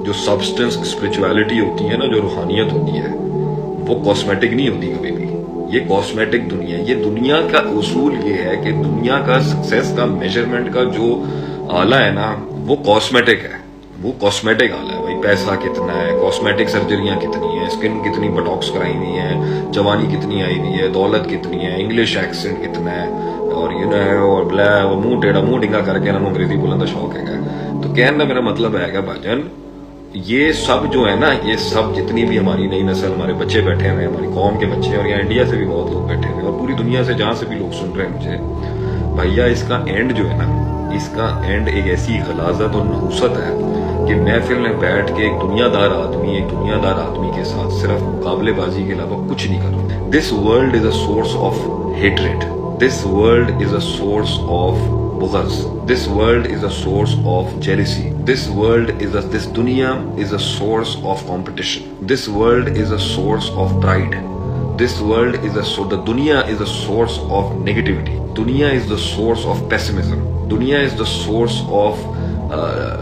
جو substance spirituality ہوتی ہے نا, جو روحانیت ہوتی ہے, وہ کاسمیٹک نہیں ہوتی کبھی بھی. یہ کاسمیٹک دنیا ہے. یہ دنیا کا اصول یہ ہے کہ دنیا کا سکسیس کا میجرمنٹ کا جو آلہ ہے نا, وہ کاسمیٹک ہے. وہ کاسمیٹک آلہ ہے بھائی. پیسہ کتنا ہے, کاسمیٹک سرجریاں کتنی ہیں, اسکن کتنی بٹاکس کرائی ہوئی ہیں, جوانی کتنی آئی ہوئی ہے, دولت کتنی ہے, انگلش ایکسنٹ کتنا ہے, اور اور منہ ٹیڑھا منہ ڈنگا کر کے انگریزی بولنے کا شوق ہے. تو کہنے کا میرا مطلب ہے کہ بھائی جان, یہ سب جو ہے نا, یہ سب جتنی بھی ہماری نئی نسل, ہمارے بچے بیٹھے ہوئے ہیں, ہماری قوم کے بچے, اور یہاں انڈیا سے بھی بہت لوگ بیٹھے ہوئے ہیں, اور پوری دنیا سے جہاں سے بھی لوگ سن رہے ہیں مجھے, بھیا اس کا اینڈ جو ہے نا, اس کا اینڈ ایک ایسی غلاظت اور نحوست ہے کہ محفل میں بیٹھ کے ایک دنیا دار آدمی کے ساتھ صرف مقابلے بازی کے علاوہ کچھ نہیں کرو. This world is a source of hatred. This world is a source of بغض. This world is a source of jealousy. This dunya is a source of competition. This world is a source of pride. This world is the dunya is a source of negativity. Dunya is the source of pessimism. Dunya is the source of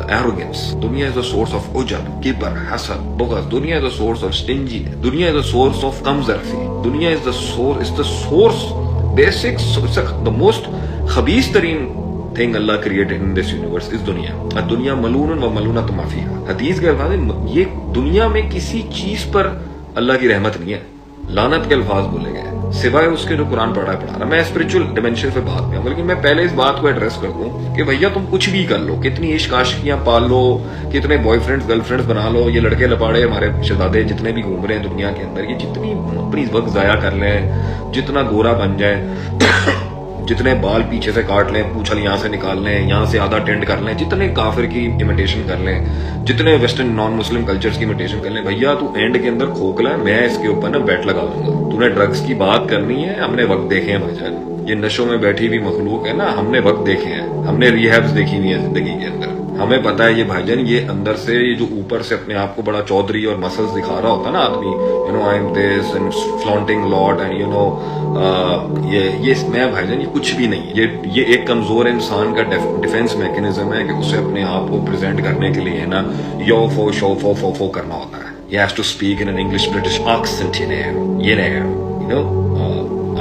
arrogance. Dunya is the source of ujab, kibr, hasad, bughd. Dunya is the source of stinginess. Dunya is the source of kamzarfi. Dunya is the source, basic, the most khabith tareen thing Allah created in this universe is دنیا. الدنیا ملعون و ملعونۃ ما فیہا. حدیث کے الفاظ ہیں, یہ دنیا میں کسی چیز پر اللہ کی رحمت نہیں ہے, لعنت کے الفاظ بولے گئے, سوائے اس کے جو قرآن پڑھا رہا. میں اسپرچل ڈائمینشن پہ بات میں ہوں, لیکن میں پہلے اس بات کو ایڈریس کر دوں کہ بھیا تم کچھ بھی کر لو, کتنی عشق عاشقیاں پال لو, کتنے بوائے فرینڈ گرل فرینڈ بنا لو, یہ لڑکے لپاڑے ہمارے شہزادے جتنے بھی گھوم رہے ہیں دنیا کے اندر, یہ جتنی اپنی وقت ضائع کر لیں, جتنا گورا بن جائیں, جتنے بال پیچھے سے کاٹ لیں, پوچھل یہاں سے نکال لیں, یہاں سے آدھا ٹینڈ کر لیں, جتنے کافر کی امیٹیشن کر لیں, جتنے ویسٹرن نان مسلم کلچرز کی امیٹیشن کر لیں, بھیا تو اینڈ کے اندر کھوکھلا ہے, میں اس کے اوپر نا بیٹ لگا دوں گا. تو نے ڈرگس کی بات کرنی ہے, ہم نے وقت دیکھے ہیں بھائی جان, یہ نشوں میں بیٹھی ہوئی مخلوق ہے نا, ہم نے وقت دیکھے ہیں, ہم نے ریہیبز دیکھی ہوئی ہیں زندگی کے اندر. ہمیں پتا ہے یہ بھائی جان, یہ اندر سے یہ جو اوپر سے اپنے آپ کو بڑا چودھری اور مسلز دکھا رہا ہوتا ہے نا آدمی, I am this and flaunting lot and یہ میں بھائی جان, یہ کچھ بھی نہیں. یہ ایک کمزور انسان کا ڈیفینس میکنزم ہے کہ اسے اپنے آپ کو پریزنٹ کرنے کے لیے نا یو فو شو فو فو فو کرنا ہوتا ہے. He has to speak in an English British accent,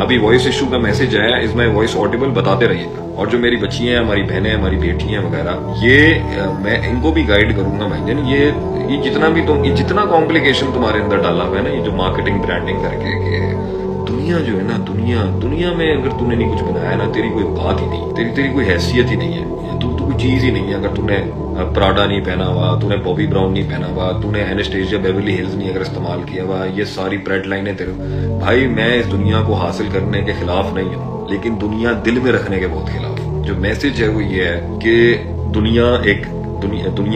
ابھی وائس ایشو کا میسج آیا, از مائی وائس آڈیبل, بتاتے رہیے گا. اور جو میری بچی ہیں, ہماری بہنیں, ہماری بیٹیاں وغیرہ, یہ میں ان کو بھی گائیڈ کروں گا بھائی جان. یہ جتنا بھی جتنا کمپلیکیشن تمہارے اندر ڈالا ہوا ہے نا, یہ جو مارکیٹنگ برانڈنگ کر کے کہ دنیا جو ہے نا, دنیا میں اگر تم نے نہیں کچھ بنایا نا, تیری کوئی بات ہی نہیں, تیری کوئی حیثیت ہی نہیں ہے, تو کوئی چیز ہی نہیں ہے. اگر تم نے پراڈا نہیں پہنا ہوا, تو نے بابی براؤن نہیں پہنا ہوا, تو نے اینسٹیشیا بیورلی ہلز نہیں اگر استعمال کیا ہوا, یہ ساری بریڈ لائنیں تیرے, بھائی میں اس دنیا کو حاصل کرنے کے خلاف نہیں ہوں, لیکن دنیا دل میں رکھنے کے بہت خلاف. جو میسج ہے وہ یہ ہے کہ دنیا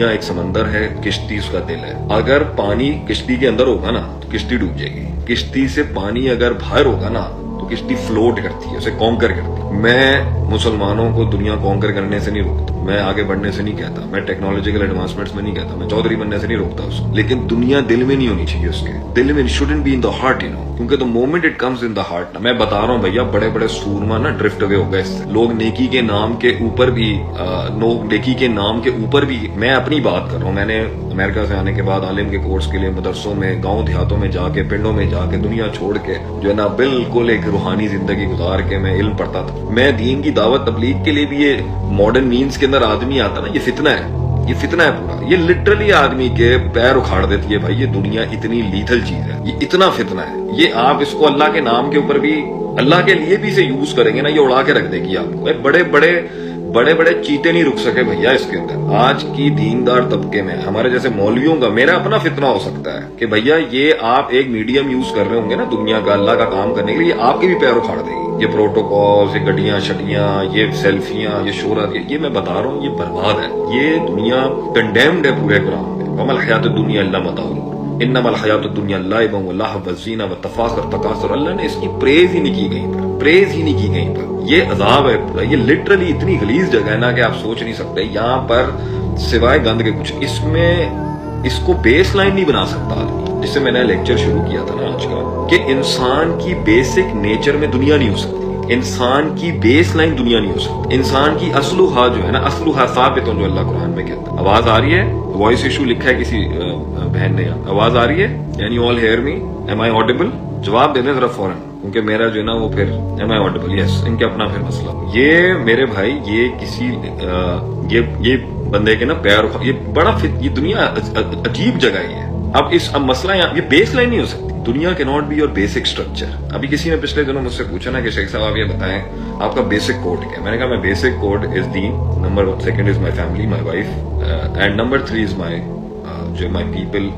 ایک سمندر ہے, کشتی اس کا دل ہے. اگر پانی کشتی کے اندر ہوگا نا تو کشتی ڈوب جائے گی. کشتی سے پانی اگر باہر ہوگا نا تو کشتی فلوٹ کرتی ہے, اسے کانکر کرتی ہے. میں مسلمانوں کو دنیا کانکر کرنے سے نہیں روکتا, میں آگے بڑھنے سے نہیں کہتا, میں ٹیکنالوجیکل ایڈوانسمنٹس میں نہیں کہتا, میں چودھری بننے سے نہیں روکتا اس کو, لیکن دنیا دل میں نہیں ہونی چاہیے. اس کے دل میں shouldn't be in the heart, کیونکہ the moment it comes in the heart نا, میں بتا رہا ہوں بھیا, بڑے بڑے سورما نا ڈرفٹ اوے ہو گئے اس سے. لوگ نیکی کے نام کے اوپر بھی میں اپنی بات کر رہا ہوں. میں نے امریکہ سے آنے کے بعد عالم کے کورس کے لیے مدرسوں میں, گاؤں دیہاتوں میں جا کے, پنڈوں میں جا کے, دنیا چھوڑ کے جو ہے نا بالکل ایک روحانی زندگی گزار کے میں علم پڑھتا تھا. میں دین کی دعوت تبلیغ کے لیے بھی, یہ ماڈرن مینس کے اندر آدمی آتا نا, یہ فتنہ ہے پورا. یہ لٹرلی آدمی کے پیر اکھاڑ دیتی ہے بھائی. یہ دنیا اتنی لیتھل چیز ہے, یہ اتنا فتنہ ہے. یہ آپ اس کو اللہ کے نام کے اوپر بھی, اللہ کے لیے بھی اسے یوز کریں گے نا, یہ اڑا کے رکھ دے گی آپ کو. بڑے بڑے چیتے نہیں رک سکے بھیا اس کے اندر. آج کی دیندار طبقے میں ہمارے جیسے مولویوں کا میرا اپنا فتنہ ہو سکتا ہے کہ بھیا یہ آپ ایک میڈیم یوز کر رہے ہوں گے نا دنیا کا, اللہ کا کام کرنے کے لیے, آپ کے بھی پیر اکھاڑ دے گی. یہ پروٹوکالز, یہ گڈیاں شٹیاں, یہ سیلفیاں, یہ شہرت, یہ میں بتا رہا ہوں, یہ برباد ہے. یہ دنیا کنڈیمڈ ہے پورے قرآن میں. وما الحیات الدنیا الا متاع الغرور انما الحیات الدنیا لعب و لہو وزینہ وتفاخر تکاثر. اللہ نے اس کی پریز ہی نہیں کی کہیں پر. یہ عذاب ہے پورا. یہ لٹرلی اتنی غلیظ جگہ ہے نا کہ آپ سوچ نہیں سکتے. یہاں پر سوائے گند کے کچھ, اس کو بیس لائن نہیں بنا سکتا آدمی. جس سے میں نے لیکچر شروع کیا تھا نا آج کا, کہ انسان کی بیسک نیچر میں دنیا نہیں ہو سکتی. انسان کی بیس لائن دنیا نہیں ہو سکتی. انسان کی اسلحہ جو ہے نا، اسلحہ ثابت جو اللہ قرآن میں کہتا ہے. آواز آ رہی ہے؟ وائس ایشو لکھا ہے کسی بہن نے. آواز آ رہی ہے؟ Can you all hear me? Am I audible? جواب دے دیں ذرا فوراً، کیونکہ میرا جو ہے نا وہ پھر ایم آئی آڈیبل؟ یس. ان کے اپنا پھر مسئلہ. یہ میرے بھائی یہ کسی یہ بندے کے نا پیر، یہ بڑا یہ دنیا عجیب جگہ ہی ہے. اب مسئلہ یہ بیس لائن نہیں ہو سکتی. دنیا کے not be your basic structure. ابھی کسی نے پچھلے دنوں مجھ سے پوچھا نا کہ شیخ صاحب آپ یہ بتائیں آپ کا بیسک کوڈ کیا ہے. میں نے کہا میں بیسک کوڈ از دین، number 2 is my family, my wife, and number 3 is my my people,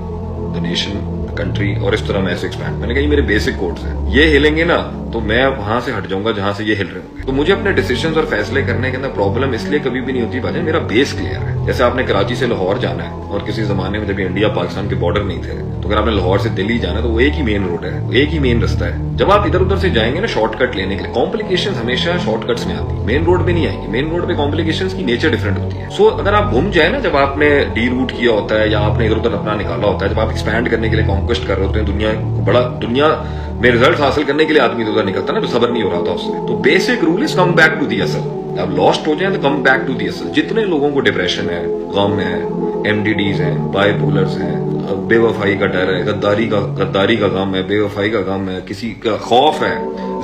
the nation, country, اور اس طرح میں ایسے ایکسپینڈ. میں نے کہا یہ میرے بیسک کوڈز ہیں. یہ ہلیں گے نا تو میں وہاں سے ہٹ جاؤں گا جہاں سے یہ ہل رہے ہوں گے. تو مجھے اپنے ڈیسیژنز اور فیصلے کرنے کے اندر پرابلم اس لیے کبھی بھی نہیں ہوتی بھائی میرا بیس کلیئر ہے. جیسے آپ نے کراچی سے لاہور جانا ہے، اور کسی زمانے میں جب انڈیا پاکستان کے بارڈر نہیں تھے تو اگر آپ نے لاہور سے دلی جانا تو وہ ایک ہی مین روڈ ہے، ایک ہی مین رستہ ہے. جب آپ ادھر ادھر سے جائیں گے نا شارٹ کٹ لینے کے لیے، کمپلیکیشن ہمیشہ شارٹ کٹس میں آتی ہے، مین روڈ پہ نہیں آئیں گی. مین روڈ پہ کمپلیکیشنز کی نیچر ڈفرنٹ ہوتی ہے. سو اگر آپ گھوم جائیں نا، جب آپ نے ڈی روٹ کیا ہوتا ہے یا آپ نے ادھر ادھر اپنا نکالا ہوتا ہے، جب آپ ایکسپینڈ کرنے کے لیے کانکویسٹ کر رہے ہوتے ہیں دنیا بڑا، دنیا میں ریزلٹ حاصل کرنے کے لیے آدمی ادھر نکلتا ہے نا تو صبر نہیں ہو رہا تھا اس سے. تو basic rule is come back to the اصل. اب لاسٹ ہو جائیں تو کم بیک ٹو دی اصل. جتنے لوگوں کو ڈپریشن ہے، غم ہے، ایم ڈی ڈیز ہیں، بائی پولرز ہیں، بے وفائی کا ڈر ہے، غداری کا غم ہے، بے وفائی کا غم ہے، کسی کا خوف ہے،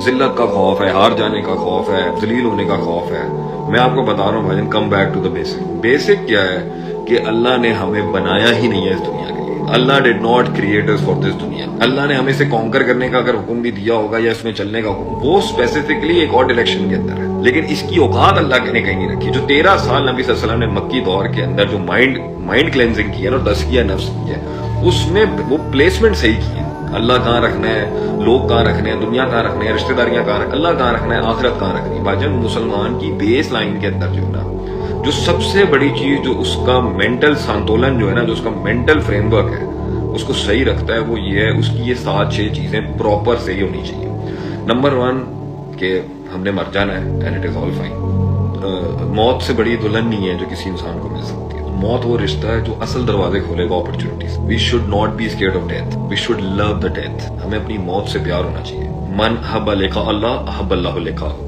ذلت کا خوف ہے، ہار جانے کا خوف ہے، ذلیل ہونے کا خوف ہے، میں آپ کو بتا رہا ہوں بھائی come back to the basic. Basic کیا ہے کہ اللہ نے ہمیں بنایا ہی نہیں ہے اس دنیا کے لیے. اللہ did not create us for this دنیا. اللہ نے ہمیں سے کانکر کرنے کا اگر حکم بھی دیا ہوگا یا اس میں چلنے کا حکم، وہ اسپیسیفکلی ایک اور ڈائریکشن کے اندر ہے، لیکن اس کی اوقات اللہ نے کہیں نہیں رکھی. جو 13 سال نبی صلی اللہ علیہ وسلم نے مکی دور کے اندر جو مائنڈ کلینزنگ کی ہے اور تزکیہ نفس کی ہے، اس میں وہ پلیسمنٹ صحیح کی ہے. اللہ کہاں رکھنا ہے، لوگ کہاں رکھنے ہیں، دنیا کہاں رکھنے ہیں، رشتہ داریاں کہاں رکھنا، اللہ کہاں رکھنا ہے، آخرت کہاں رکھنی ہے. بھائی مسلمان کی بیس لائن کے اندر جو ہے نا، جو سب سے بڑی چیز جو اس کا مینٹل سنتولن جو ہے نا، جو اس کا مینٹل فریم ورک ہے اس کو صحیح رکھتا ہے، وہ یہ ہے اس کی یہ 7-6 چیزیں پراپر صحیح ہونی چاہیے. نمبر 1 کہ ہم نے مر جانا ہے and it is all fine. موت سے بڑی دلہن نہیں ہے جو کسی انسان کو مل سکتی ہے. موت وہ رشتہ ہے جو اصل دروازے کھولے گا opportunities. We should not be scared of death, we should love the death. ہمیں اپنی موت سے پیار ہونا چاہیے. من احب لقاء اللہ احب اللہ لقاءہ.